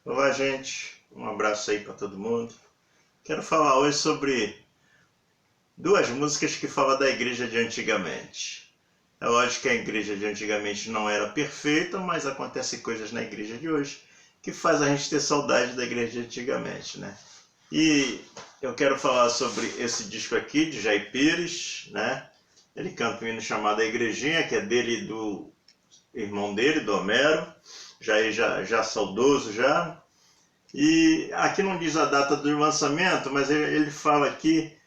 Olá, gente. Um abraço aí para todo mundo. Quero falar hoje sobre duas músicas que falam da igreja de antigamente. É lógico que a igreja de antigamente não era perfeita, mas acontecem coisas na igreja de hoje que faz a gente ter saudade da igreja de antigamente, né? E eu quero falar sobre esse disco aqui de Jair Pires, né? Ele canta um hino chamado A Igrejinha, que é dele e do irmão dele, do Homero, já saudoso já. E aqui não diz a data do lançamento, mas ele fala aqui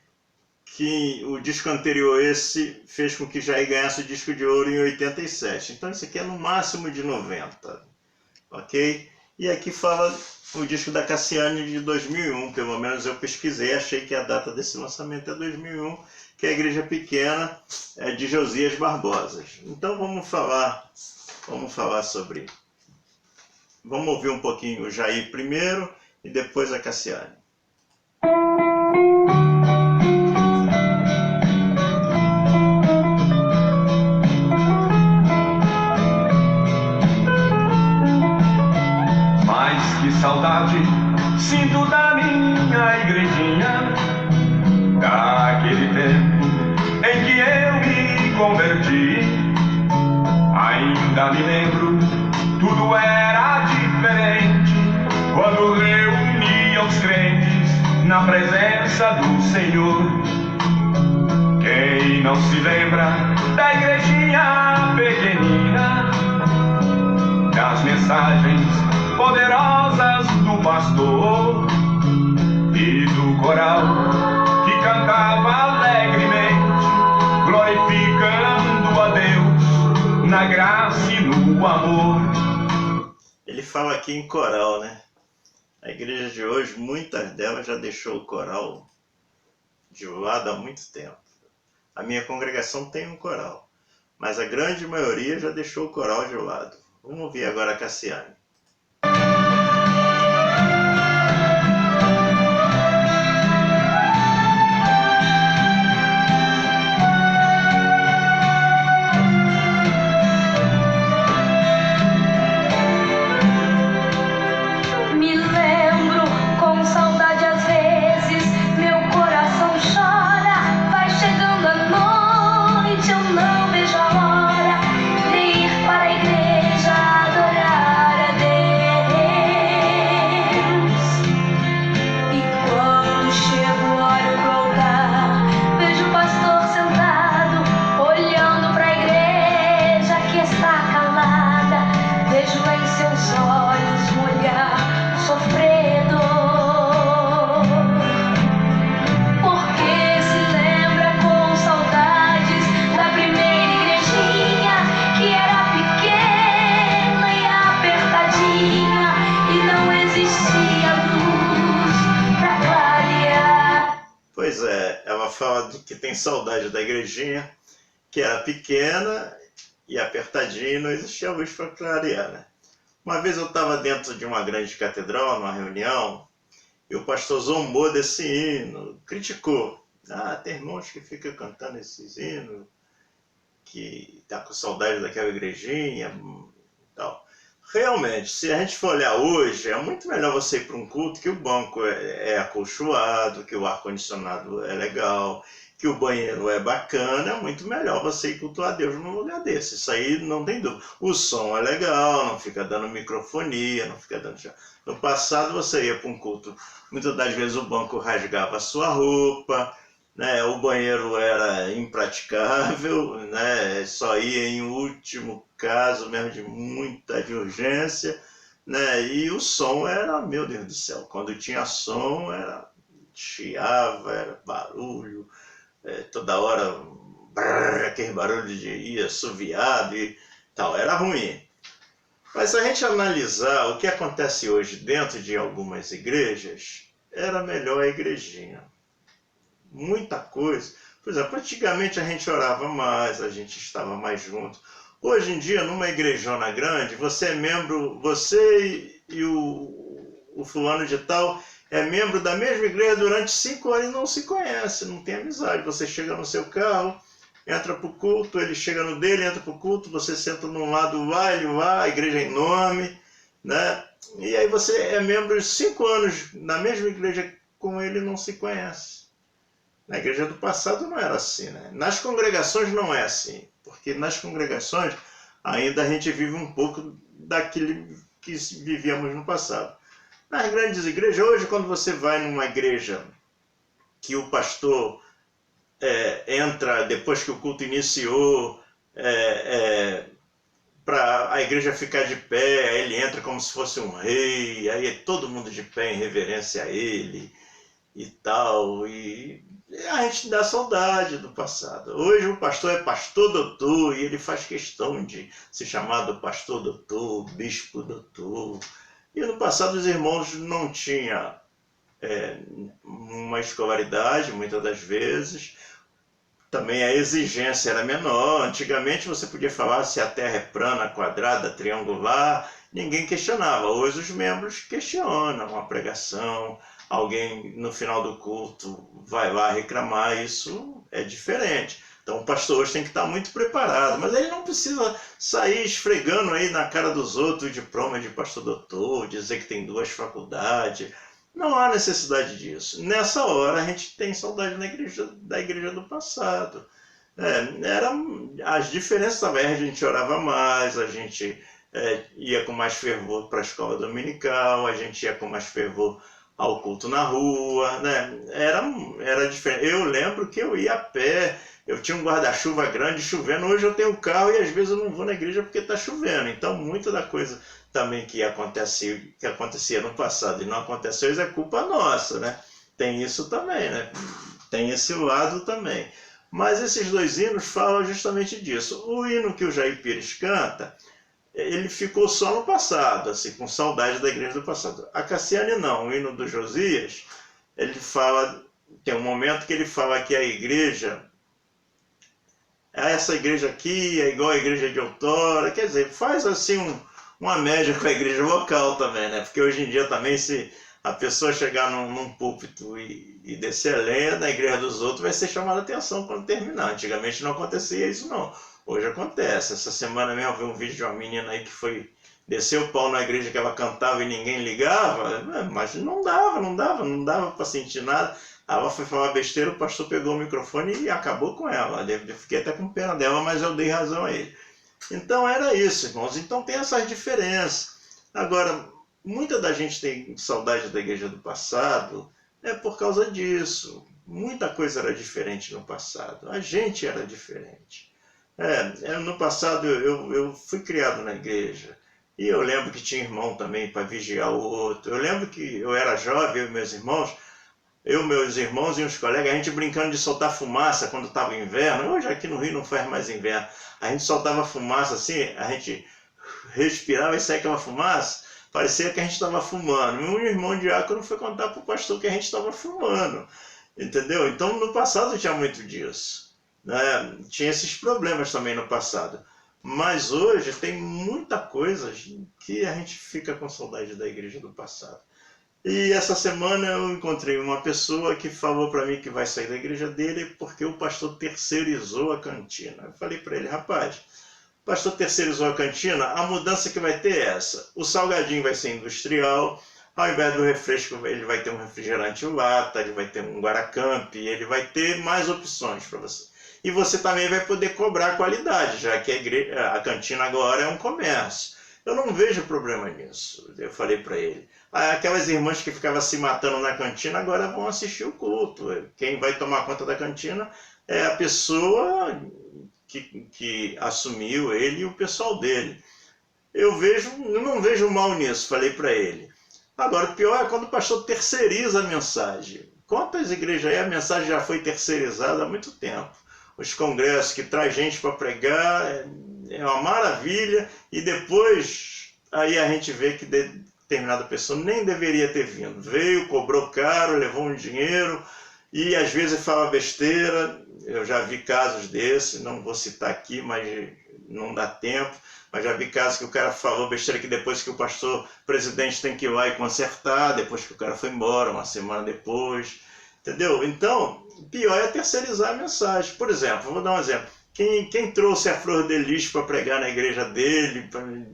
que o disco anterior esse fez com que Jair ganhasse o disco de ouro em 87. Então isso aqui é no máximo de 90, ok? E aqui fala o disco da Cassiane de 2001, pelo menos eu pesquisei, achei que a data desse lançamento é 2001, que é a Igreja Pequena de Josias Barbosa. Então vamos falar sobre... Vamos ouvir um pouquinho o Jair primeiro e depois a Cassiane. Mas que saudade sinto da minha igrejinha, daquele tempo em que eu me converti. Ainda me lembro, tudo era diferente quando reunia os crentes na presença do Senhor. Quem não se lembra da igrejinha pequenina, das mensagens poderosas do pastor e do coral que cantava alegremente, glorificando a Deus na graça e no amor. Ele fala aqui em coral, né? A igreja de hoje, muitas delas já deixou o coral de lado há muito tempo. A minha congregação tem um coral, mas a grande maioria já deixou o coral de lado. Vamos ouvir agora a Cassiane. Pois é, ela fala que tem saudade da igrejinha, que era pequena e apertadinha e não existia luz para clarear, né? Uma vez eu estava dentro de uma grande catedral, numa reunião, e o pastor zombou desse hino, criticou. Tem irmãos que ficam cantando esses hinos, que tá com saudade daquela igrejinha e tal. Realmente, se a gente for olhar hoje, é muito melhor você ir para um culto que o banco é acolchoado, que o ar-condicionado é legal, que o banheiro é bacana. É muito melhor você ir cultuar a Deus num lugar desse. Isso aí não tem dúvida. O som é legal, não fica dando microfonia, não fica dando... No passado você ia para um culto, muitas das vezes o banco rasgava a sua roupa, né? O banheiro era impraticável, né? Só ia em último caso mesmo de urgência, né? E o som era, meu Deus do céu, quando tinha som era chiava, era barulho, toda hora aquele barulho de assoviado e tal, era ruim. Mas se a gente analisar o que acontece hoje dentro de algumas igrejas, era melhor a igrejinha. Muita coisa. Por exemplo, antigamente a gente orava mais, a gente estava mais junto. Hoje em dia, numa igrejona grande, você é membro, você e o fulano de tal é membro da mesma igreja durante 5 anos e não se conhece, não tem amizade. Você chega no seu carro, entra para o culto, ele chega no dele, entra para o culto, você senta num lado, vai, ele vai, a igreja é enorme, né? E aí você é membro de 5 anos na mesma igreja, com ele não se conhece. Na igreja do passado não era assim, né? Nas congregações não é assim, porque nas congregações ainda a gente vive um pouco daquilo que vivíamos no passado. Nas grandes igrejas, hoje quando você vai numa igreja que o pastor entra depois que o culto iniciou, para a igreja ficar de pé, aí ele entra como se fosse um rei, aí é todo mundo de pé em reverência a ele e tal, e a gente dá saudade do passado. Hoje o pastor é pastor doutor e ele faz questão de ser chamado pastor doutor, bispo doutor. E no passado os irmãos não tinham uma escolaridade, muitas das vezes. Também a exigência era menor. Antigamente você podia falar se a terra é plana, quadrada, triangular, ninguém questionava. Hoje os membros questionam a pregação, alguém no final do culto vai lá reclamar, isso é diferente. Então o pastor hoje tem que estar muito preparado, mas ele não precisa sair esfregando aí na cara dos outros o diploma de pastor doutor, dizer que tem 2 faculdades. Não há necessidade disso. Nessa hora a gente tem saudade da igreja do passado. As diferenças também, a gente orava mais, a gente ia com mais fervor para a escola dominical, a gente ia com mais fervor ao culto na rua, né? Era diferente. Eu lembro que eu ia a pé, eu tinha um guarda-chuva grande chovendo, hoje eu tenho carro e às vezes eu não vou na igreja porque está chovendo. Então muita da coisa também que acontecia no passado e não aconteceu, isso é culpa nossa, né? Tem isso também, né? Tem esse lado também. Mas esses 2 hinos falam justamente disso. O hino que o Jair Pires canta, ele ficou só no passado, assim, com saudade da igreja do passado. A Cassiane não, o hino do Josias, ele fala, tem um momento que ele fala que a igreja, essa igreja aqui é igual a igreja de outrora, quer dizer, faz assim uma média com a igreja local também, né? Porque hoje em dia também, se a pessoa chegar num púlpito e descer a lenha na igreja dos outros, vai ser chamada a atenção quando terminar. Antigamente não acontecia isso, não. Hoje acontece. Essa semana mesmo eu vi um vídeo de uma menina aí que desceu o pau na igreja que ela cantava e ninguém ligava, mas não dava para sentir nada. Ela foi falar besteira, o pastor pegou o microfone e acabou com ela. Eu fiquei até com pena dela, mas eu dei razão a ele. Então era isso, irmãos. Então tem essas diferenças. Agora, muita da gente tem saudade da igreja do passado por causa disso. Muita coisa era diferente no passado. A gente era diferente. No passado eu fui criado na igreja. E eu lembro que tinha irmão também para vigiar o outro. Eu lembro que eu era jovem, eu e meus irmãos e uns colegas, a gente brincando de soltar fumaça quando estava inverno. Hoje aqui no Rio não faz mais inverno. A gente soltava fumaça assim, a gente respirava e saía aquela fumaça, parecia que a gente estava fumando. Um irmão diácono foi contar para o pastor que a gente estava fumando, entendeu? Então no passado tinha muito disso, né? Tinha esses problemas também no passado. Mas hoje tem muita coisa que a gente fica com saudade da igreja do passado. E essa semana eu encontrei uma pessoa que falou para mim que vai sair da igreja dele porque o pastor terceirizou a cantina. Eu falei para ele, rapaz, o pastor terceirizou a cantina, a mudança que vai ter é essa. O salgadinho vai ser industrial, ao invés do refresco ele vai ter um refrigerante lata, ele vai ter um Guaracamp, ele vai ter mais opções para você. E você também vai poder cobrar qualidade, já que a cantina agora é um comércio. Eu não vejo problema nisso, eu falei para ele. Aquelas irmãs que ficavam se matando na cantina agora vão assistir o culto. Quem vai tomar conta da cantina é a pessoa que assumiu ele e o pessoal dele. Eu não vejo mal nisso, falei para ele. Agora, o pior é quando o pastor terceiriza a mensagem. Quantas igrejas aí a mensagem já foi terceirizada há muito tempo? Os congressos que traz gente para pregar é uma maravilha e depois aí a gente vê que determinada pessoa nem deveria ter vindo. Veio, cobrou caro, levou um dinheiro e às vezes fala besteira. Eu já vi casos desses, não vou citar aqui, mas não dá tempo. Mas já vi casos que o cara falou besteira que depois que o pastor presidente tem que ir lá e consertar, depois que o cara foi embora, uma semana depois. Entendeu? Então, pior é terceirizar a mensagem. Por exemplo, vou dar um exemplo. Quem trouxe a Flor de Lis para pregar na igreja dele,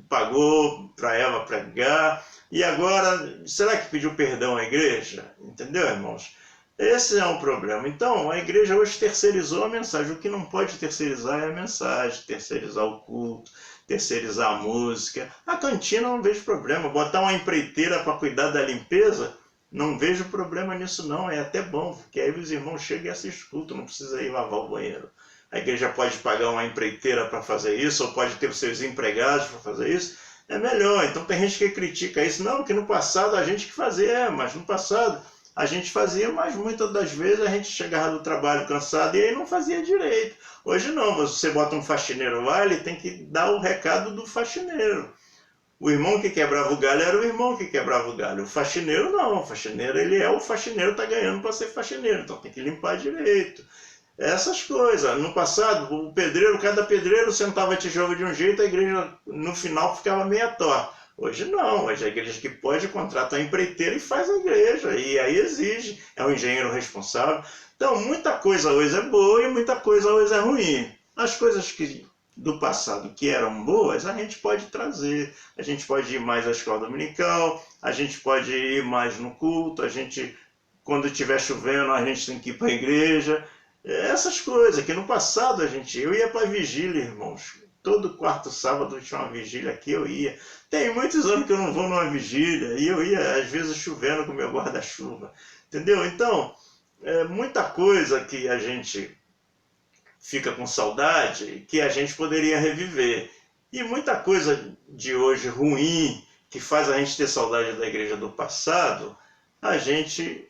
pagou para ela pregar, e agora, será que pediu perdão à igreja? Entendeu, irmãos? Esse é um problema. Então, a igreja hoje terceirizou a mensagem. O que não pode terceirizar é a mensagem, terceirizar o culto, terceirizar a música. A cantina não vejo problema. Botar uma empreiteira para cuidar da limpeza, não vejo problema nisso não. É até bom, porque aí os irmãos chegam e assistem culto, não precisa ir lavar o banheiro. A igreja pode pagar uma empreiteira para fazer isso, ou pode ter os seus empregados para fazer isso. É melhor. Então tem gente que critica isso. Não, que no passado a gente que fazia, mas no passado a gente fazia, mas muitas das vezes a gente chegava do trabalho cansado e aí não fazia direito. Hoje não, você bota um faxineiro lá, ele tem que dar o recado do faxineiro. O irmão que quebrava o galho era o irmão que quebrava o galho. O faxineiro não, o faxineiro ele é o faxineiro, está ganhando para ser faxineiro, então tem que limpar direito. Essas coisas. No passado, o pedreiro, cada pedreiro sentava tijolo de um jeito, a igreja no final ficava meia torta. Hoje não, hoje a igreja que pode contratar a empreiteira e faz a igreja, e aí exige, é um engenheiro responsável. Então, muita coisa hoje é boa e muita coisa hoje é ruim. As coisas do passado que eram boas, a gente pode trazer. A gente pode ir mais à escola dominical, a gente pode ir mais no culto, a gente, quando estiver chovendo, a gente tem que ir para a igreja. Essas coisas, que no passado eu ia para a vigília, irmãos. Todo quarto sábado tinha uma vigília aqui, eu ia. Tem muitos anos que eu não vou numa vigília, e eu ia, às vezes, chovendo com meu guarda-chuva. Entendeu? Então, muita coisa que a gente fica com saudade, que a gente poderia reviver. E muita coisa de hoje ruim, que faz a gente ter saudade da igreja do passado, a gente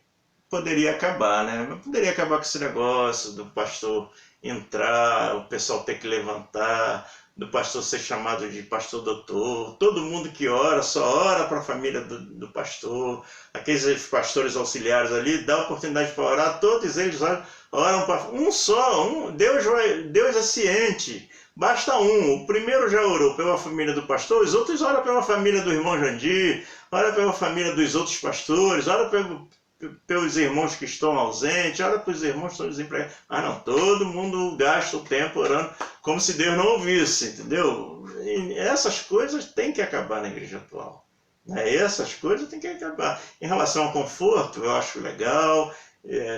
poderia acabar, né? Poderia acabar com esse negócio do pastor entrar, o pessoal ter que levantar, do pastor ser chamado de pastor doutor. Todo mundo que ora, só ora para a família do pastor. Aqueles pastores auxiliares ali, dá oportunidade para orar, todos eles oram para um só. Deus é ciente. Basta um. O primeiro já orou pela família do pastor, os outros oram pela família do irmão Jandir, ora pela família dos outros pastores, ora pelos irmãos que estão ausentes, ora para os irmãos que estão desempregados. Ah não, todo mundo gasta o tempo orando como se Deus não ouvisse, entendeu? E essas coisas têm que acabar na igreja atual. Essas coisas têm que acabar. Em relação ao conforto, eu acho legal.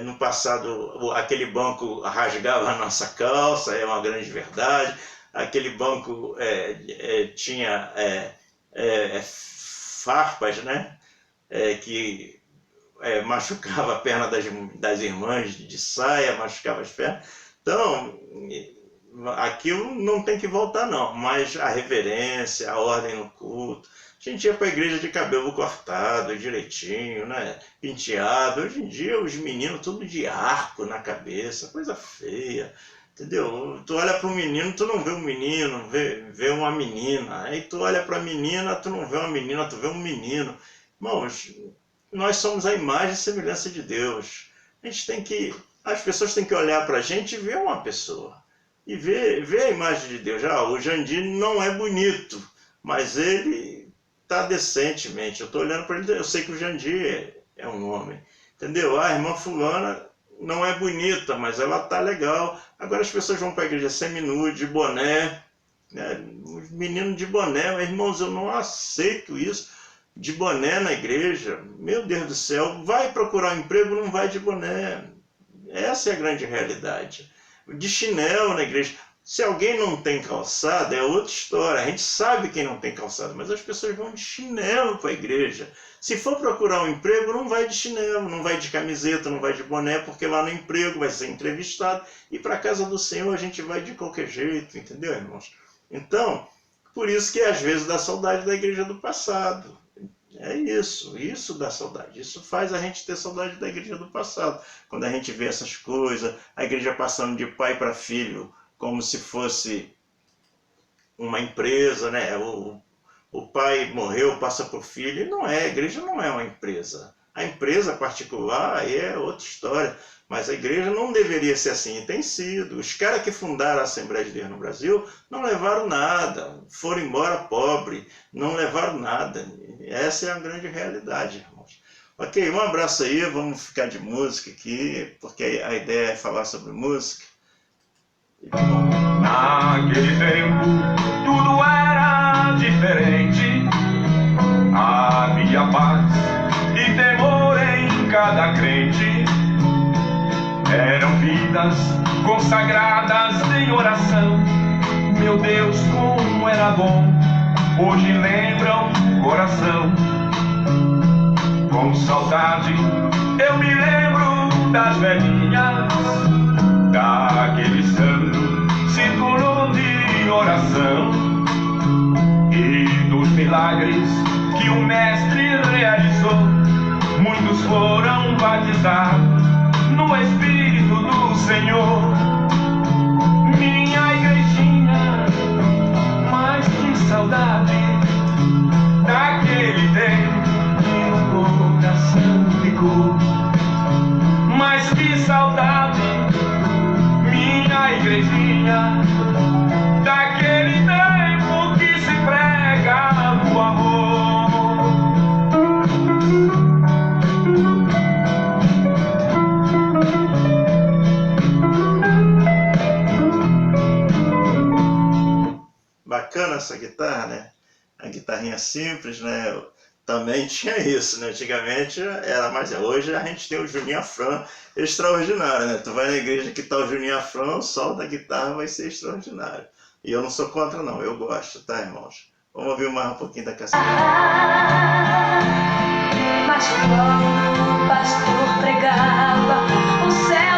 No passado, aquele banco rasgava a nossa calça, é uma grande verdade. Aquele banco tinha farpas, né? Que machucava a perna das irmãs de saia, machucava as pernas. Então, aquilo não tem que voltar não, mas a reverência, a ordem no culto. A gente ia para a igreja de cabelo cortado, direitinho, né? Penteado. Hoje em dia os meninos tudo de arco na cabeça, coisa feia. Entendeu? Tu olha para o menino, tu não vê um menino, vê uma menina. Aí tu olha para a menina, tu não vê uma menina, tu vê um menino. Irmãos, nós somos a imagem e semelhança de Deus. As pessoas têm que olhar para a gente e ver uma pessoa. E ver a imagem de Deus. O Jandir não é bonito, mas ele está decentemente. Eu estou olhando para ele, eu sei que o Jandir é um homem. Entendeu? A irmã fulana não é bonita, mas ela está legal. Agora as pessoas vão para a igreja semi-nu, de boné. Os meninos de boné. Irmãos, eu não aceito isso. De boné na igreja, meu Deus do céu, vai procurar um emprego, não vai de boné. Essa é a grande realidade. De chinelo na igreja. Se alguém não tem calçado, é outra história. A gente sabe quem não tem calçado, mas as pessoas vão de chinelo para a igreja. Se for procurar um emprego, não vai de chinelo, não vai de camiseta, não vai de boné, porque lá no emprego vai ser entrevistado. E para a casa do Senhor a gente vai de qualquer jeito, entendeu, irmãos? Então, por isso que às vezes dá saudade da igreja do passado. É isso dá saudade. Isso faz a gente ter saudade da igreja do passado. Quando a gente vê essas coisas, a igreja passando de pai para filho, como se fosse uma empresa, né? O pai morreu, passa para o filho, e não é, a igreja não é uma empresa. A empresa particular aí é outra história, mas a igreja não deveria ser assim, e tem sido. Os caras que fundaram a Assembleia de Deus no Brasil não levaram nada, foram embora pobre, não levaram nada. Essa é a grande realidade, irmãos. Ok, um abraço aí, vamos ficar de música aqui, porque a ideia é falar sobre música. E vamos lá. Naquele tempo tudo era diferente. Havia paz e temor em cada crente. Eram vidas consagradas em oração. Meu Deus, como era bom, hoje lembram o coração. Com saudade eu me lembro das velhinhas, daquele santo círculo de oração e dos milagres que o Mestre realizou. Muitos foram batizados no Espírito do Senhor. Minha igrejinha, mas que saudade daquele tempo que no coração ficou. Mas que saudade, minha igrejinha, daquele tempo que se prega o amor. Bacana essa guitarra, né? A guitarrinha simples, né? Também tinha isso, né? Antigamente era mais. Hoje a gente tem o Juninho Afran extraordinário, né? Tu vai na igreja que tá o Juninho Afran, o sol da guitarra vai ser extraordinário. E eu não sou contra, não, eu gosto, tá, irmãos? Vamos ouvir mais um pouquinho da Cassia. Mas quando o pastor pregava, o céu